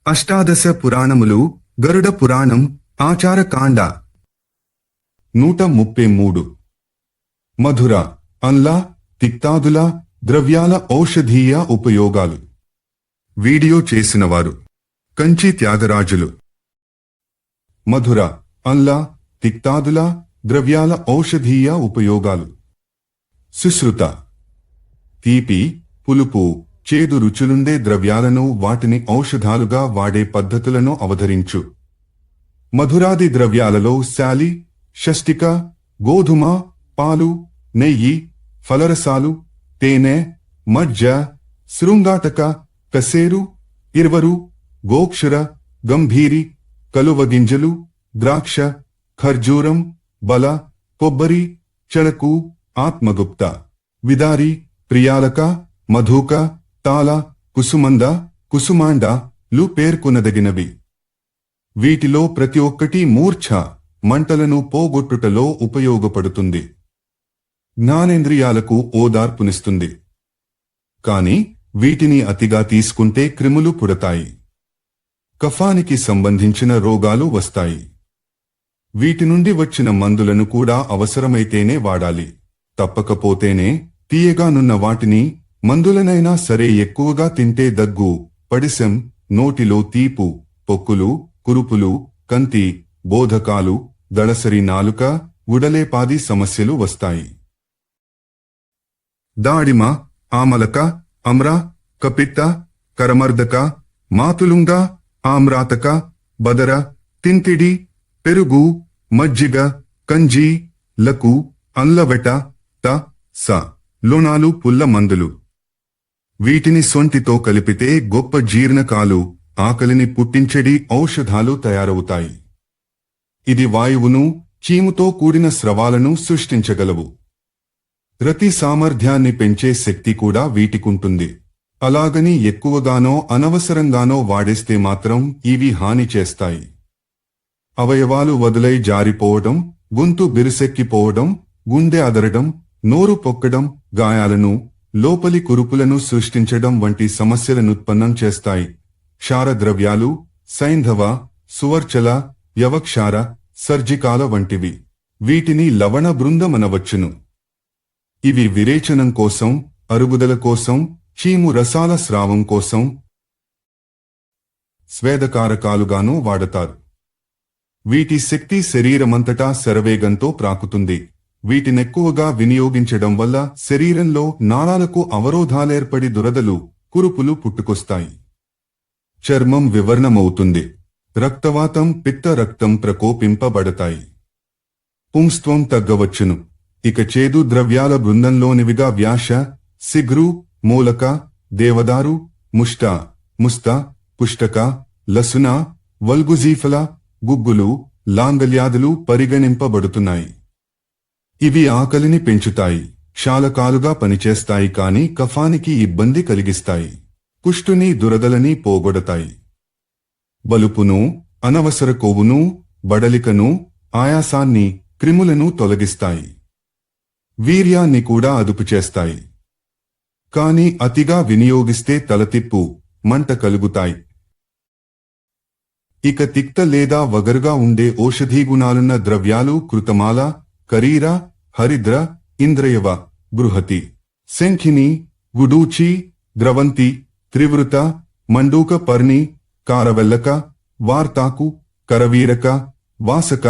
అష్టాదశ పురాణములు గరుడ పురాణం ఆచారకాండ 133 మధుర అన్లా తిక్తాదుల ద్రవ్యాల ఔషధీయ ఉపయోగాలు. వీడియో చేసినవారు కంచి త్యాగరాజులు. మధుర అన్లా తిక్తాదుల ద్రవ్యాల ఔషధీయ ఉపయోగాలు. సుశ్రుత తీపి, పులుపు, చేదు రుచులుండే ద్రవ్యాలను వాటిని ఔషధాలుగా వాడే పద్ధతులను అవతరించు. మధురాది ద్రవ్యాలలో శాలి, షష్టిక, గోధుమ, పాలు, నెయ్యి, ఫలరసాలు, తేనె, మజ్జ, శృంగాటక, కసేరు, ఇర్వరు, గోక్షుర, గంభీరి, కలువగింజలు, ద్రాక్ష, ఖర్జూరం, బల, కొబ్బరి, చెరకు, ఆత్మగుప్త, విదారి, ప్రియాలక, మధుక, తాళ, కుసుమంద, కుసుమాండ లు పేర్కొనదగినవి. వీటిలో ప్రతి ఒక్కటి మూర్ఛ, మంటలను పోగొట్టుటలో ఉపయోగపడుతుంది. జ్ఞానేంద్రియాలకు ఓదార్పునిస్తుంది. కాని వీటిని అతిగా తీసుకుంటే క్రిములు పుడతాయి. కఫానికి సంబంధించిన రోగాలు వస్తాయి. వీటి నుండి వచ్చిన మందులను కూడా అవసరమైతేనే వాడాలి. తప్పకపోతేనే తీయగానున్న వాటిని మందులనైనా సరే ఎక్కువగా తింటే దగ్గు, పడిశం, నోటిలో తీపు, పొక్కులు, కురుపులు, కంతి, బోధకాలు, దళసరి నాలుక, ఉడలేపాది సమస్యలు వస్తాయి. దాడిమ, ఆమలక, అమ్ర, కపిత్త, కరమర్దక, మాతులుంగ, ఆమ్రాతక, బదర, తింతిడి, పెరుగు, మజ్జిగ, కంజి, లకు, అన్లవెట, త, స లోనాలు పుల్ల మందులు. వీటిని సొంటితో కలిపితే గొప్ప జీర్ణకాలు, ఆకలిని పుట్టించెడి ఔషధాలు తయారవుతాయి. ఇది వాయువును, చీముతో కూడిన స్రవాలను సృష్టించగలవు. రతి సామర్థ్యాన్ని పెంచే శక్తి కూడా వీటికుంటుంది. అలాగని ఎక్కువగానో అనవసరంగానో వాడేస్తే మాత్రం ఇవి హాని చేస్తాయి. అవయవాలు వదులై జారిపోవడం, గొంతు బిరుసెక్కిపోవడం, గుండె అదరడం, నోరు పొక్కడం, గాయాలను, లోపలి కురుపులను సృష్టించడం వంటి సమస్యలనుత్పన్నం చేస్తాయి. క్షారద్రవ్యాలు సైంధవ, సువర్చల, యవక్షార, సర్జికాల వంటివి. వీటిని లవణ బృందమనవచ్చును. ఇవి విరేచనం కోసం, అరుగుదల కోసం, చీము రసాల స్రావం కోసం, స్వేదకారకాలుగానూ వాడతారు. వీటి శక్తి శరీరమంతటా శరవేగంతో ప్రాకుతుంది. వీటినెక్కువగా వినియోగించడం వల్ల శరీరంలో నాళాలకు అవరోధాలేర్పడి దురదలు, కురుపులు పుట్టుకొస్తాయి. చర్మం వివర్ణమవుతుంది. రక్తవాతం, పిత్త రక్తం ప్రకోపింపబడతాయి. పుంస్త్వం తగ్గవచ్చును. ఇక చేదు ద్రవ్యాల బృందంలోనివిగా వ్యాష, సిగ్రు, మూలక, దేవదారు, ముష్ట, ముస్త, పుష్టక, లసున, వల్గుజీఫల, గుగ్గులు, లాంగల్యాదులు పరిగణింపబడుతున్నాయి. ఇవి ఆకలిని పెంచుతాయి, క్షాళకాలుగా పనిచేస్తాయి కాని కఫానికి ఇబ్బంది కలిగిస్తాయి. కుష్టుని, దురదలని పోగొడతాయి. బలుపును, అనవసర కొవ్వును, బడలికను, ఆయాసాన్ని, క్రిములను తొలగిస్తాయి. వీర్యాన్ని కూడా అదుపు చేస్తాయి. కాని అతిగా వినియోగిస్తే తలతిప్పు, మంట కలుగుతాయి. ఇక తిక్త లేదా వగరుగా ఉండే ఔషధీగుణాలున్న ద్రవ్యాలు కృతమాల, కరీర, హరిద్ర, ఇంద్రయవ, బృహతి, శంఖిని, గుడూచి, ద్రవంతి, త్రివృత, మండూక పర్ణి, కారవెల్లక, వార్తాకు, కరవీరక, వాసక,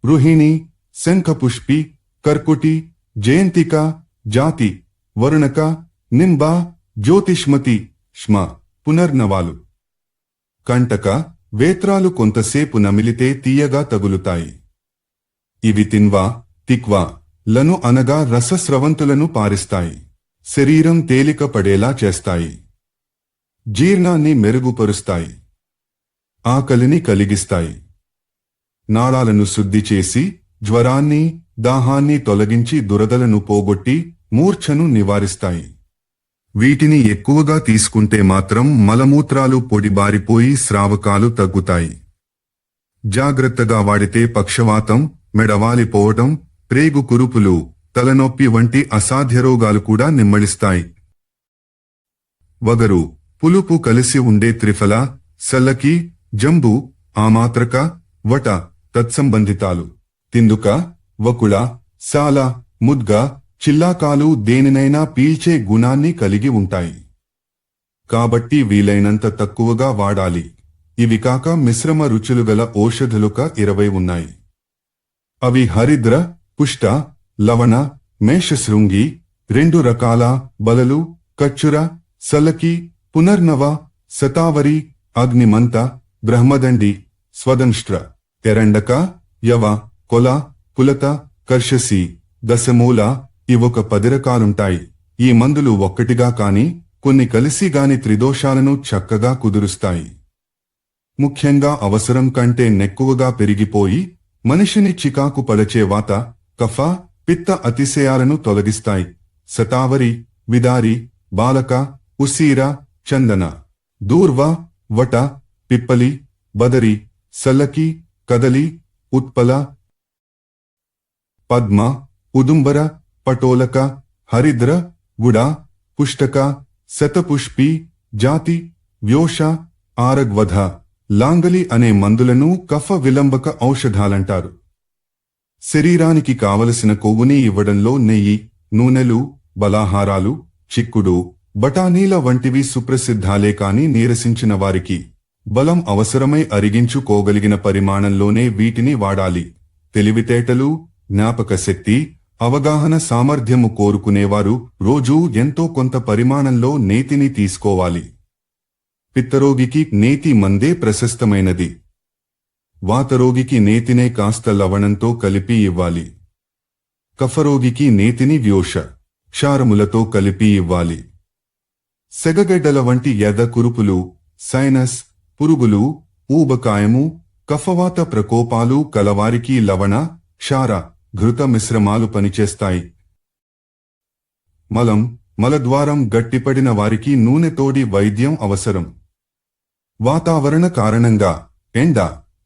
రుహిణి, శంఖపుష్పి, కర్కుటి, జయంతిక, జాతి, వరుణక, నింబ, జ్యోతిష్మతి, ష్మ, పునర్నవాలు. కంటక, వేత్రాలు కొంతసేపు నమిలితే తీయగా తగులుతాయి. ఇవి తిన్వా, తిక్వా లను అనగా రసస్రవంతులను పారిస్తాయి. శరీరం తేలిక పడేలా చేస్తాయి. జీర్ణాన్ని మెరుగుపరుస్తాయి. ఆకలిని కలిగిస్తాయి. నాళాలను శుద్ధి చేసి, జ్వరాన్ని, దాహాన్ని తొలగించి దురదలను పోగొట్టి, మూర్ఛను నివారిస్తాయి. వీటిని ఎక్కువగా తీసుకుంటే మాత్రం మలమూత్రాలు పొడిబారిపోయి స్రావకాలు తగ్గుతాయి. జాగ్రత్తగా వాడితే పక్షవాతం, మెడవాలిపోవడం, ప్రేగు కురుపులు, తలనొప్పి వంటి అసాధ్య రోగాలు కూడా నిమ్మళిస్తాయి. వగరు, పులుపు కలిసి ఉండే త్రిఫల, సల్లకి జంబు ఆమాత్రక వట తత్సంబంధితాలు తిందుక వకుళ సాల ముద్గ చిల్లాకాలు దేనినైనా పీల్చే గుణాన్ని కలిగి ఉంటాయి. కాబట్టి వీలైనంత తక్కువగా వాడాలి. ఇవి కాక మిశ్రమ రుచులు గల ఔషధులుక 20 ఉన్నాయి. అవి హరిద్ర, పుష్ట, లవణ, మేషశృంగి, 2 రకాల బలలు, కచ్చుర, సల్లకి, పునర్నవ, శతావరి, అగ్నిమంత, బ్రహ్మదండి, స్వదంష్ట్ర, ఎరండక, యవ, కొల, పులత, కర్షసి, దశమూల ఇవొక 10 రకాలుంటాయి. ఈ మందులు ఒక్కటిగా కాని కొన్ని కలిసి గాని త్రిదోషాలను చక్కగా కుదురుస్తాయి. ముఖ్యంగా అవసరం కంటే నెక్కువగా పెరిగిపోయి మనిషిని చికాకు పడచే వాత, కఫ, పిత్త అతిశయాలను తొలగిస్తాయి. శతావరి, విదారి, బాలక, ఉసీర, చందన, దూర్వ, వట, పిప్పలి, బదరి, సల్లకి, కదలి, ఉత్పల, పద్మ, ఉదుంబర, పటోలక, హరిద్ర, గుడ, పుష్టక, శతపుష్పి, జాతి, వ్యోష, ఆరగ్వధ, లాంగలి అనే మందులను కఫ విలంబక ఔషధాలంటారు. శరీరానికి కావలసిన కొవ్వుని ఇవ్వడంలో నెయ్యి, నూనెలు, బలాహారాలు, చిక్కుడు, బఠానీల వంటివి సుప్రసిద్ధాలే కాని నీరసించిన వారికి బలం అవసరమై అరిగించుకోగలిగిన పరిమాణంలోనే వీటిని వాడాలి. తెలివితేటలు, జ్ఞాపకశక్తి, అవగాహన సామర్థ్యము కోరుకునేవారు రోజూ ఎంతో కొంత పరిమాణంలో నేతిని తీసుకోవాలి. పిత్తరోగికి నేతి మందే ప్రశస్తమైనది. వాతరోగికి నేతినే కాస్త లవణంతో కలిపి ఇవ్వాలి. కఫరోగికి నేతిని వ్యోష, క్షారములతో కలిపి ఇవ్వాలి. సెగగడ్డల వంటి ఎద కురుపులు, సైనస్, పురుగులు, ఊబకాయము, కఫవాత ప్రకోపాలు కలవారికి లవణ, క్షార, ఘృత మిశ్రమాలు పనిచేస్తాయి. మలం, మలద్వారం గట్టిపడిన వారికి నూనెతోడి వైద్యం అవసరం. వాతావరణ కారణంగా ఎండ,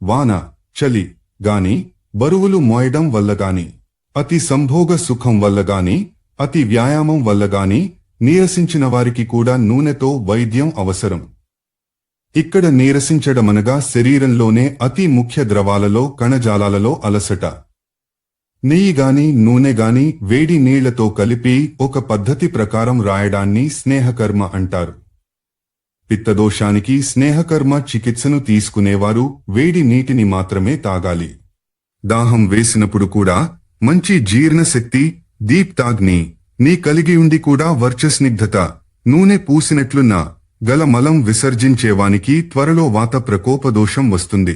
వాన, చలి గాని, బరువులు మోయడం వల్లగాని, అతి సంభోగ సుఖం వల్లగాని, అతి వ్యాయామం వల్లగాని నీరసించిన వారికి కూడా నూనెతో వైద్యం అవసరం. ఇక్కడ నీరసించడమనగా శరీరంలోనే అతి ముఖ్య ద్రవాలలో కణజాలాలలో అలసట. నెయ్యిగాని నూనెగాని వేడి నీళ్లతో కలిపి ఒక పద్ధతి ప్రకారం రాయడాన్ని స్నేహకర్మ అంటారు. పిత్తదోషానికి స్నేహకర్మ చికిత్సను తీసుకునేవారు వేడి నీటిని మాత్రమే తాగాలి. దాహం వేసినప్పుడు కూడా మంచి జీర్ణశక్తి, దీప్తాగ్ని నీ కలిగియుండి కూడా వర్చస్నిగ్ధత, నూనె పూసినట్లున్న గల మలం విసర్జించేవానికి త్వరలో వాత ప్రకోపదోషం వస్తుంది.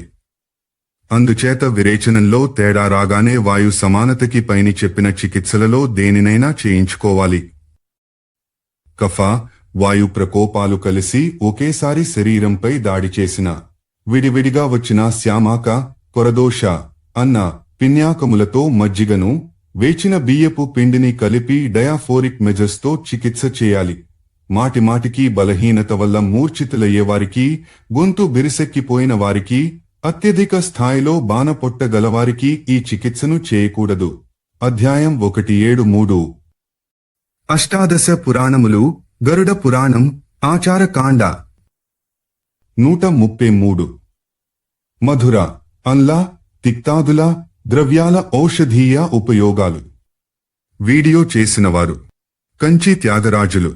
అందుచేత విరేచనంలో తేడా రాగానే వాయు సమానతకి పైని చెప్పిన చికిత్సలలో దేనినైనా చేయించుకోవాలి. కఫ, వాయు ప్రకోపాలు కలిసి ఒకేసారి శరీరంపై దాడి చేసిన, విడివిడిగా వచ్చిన శ్యామాక, కొరదోష, అన్న, పిన్యాకములతో మజ్జిగను, వేచిన బియ్యపు పిండిని కలిపి డయాఫోరిక్ మెజర్స్తో చికిత్స చేయాలి. మాటిమాటికి బలహీనత వల్ల మూర్ఛితులయ్యేవారికి, గొంతు బిరిసెక్కిపోయిన వారికి, అత్యధిక స్థాయిలో బాణపొట్ట గలవారికి ఈ చికిత్సను చేయకూడదు. అధ్యాయం 173. అష్టాదశ పురాణములు, గరుడ పురాణం, ఆచారకాండ. 133. మధుర, అన్ల, తిక్తాదుల ద్రవ్యాల ఔషధీయ ఉపయోగాలు. వీడియో చేసినవారు కంచి త్యాగరాజులు.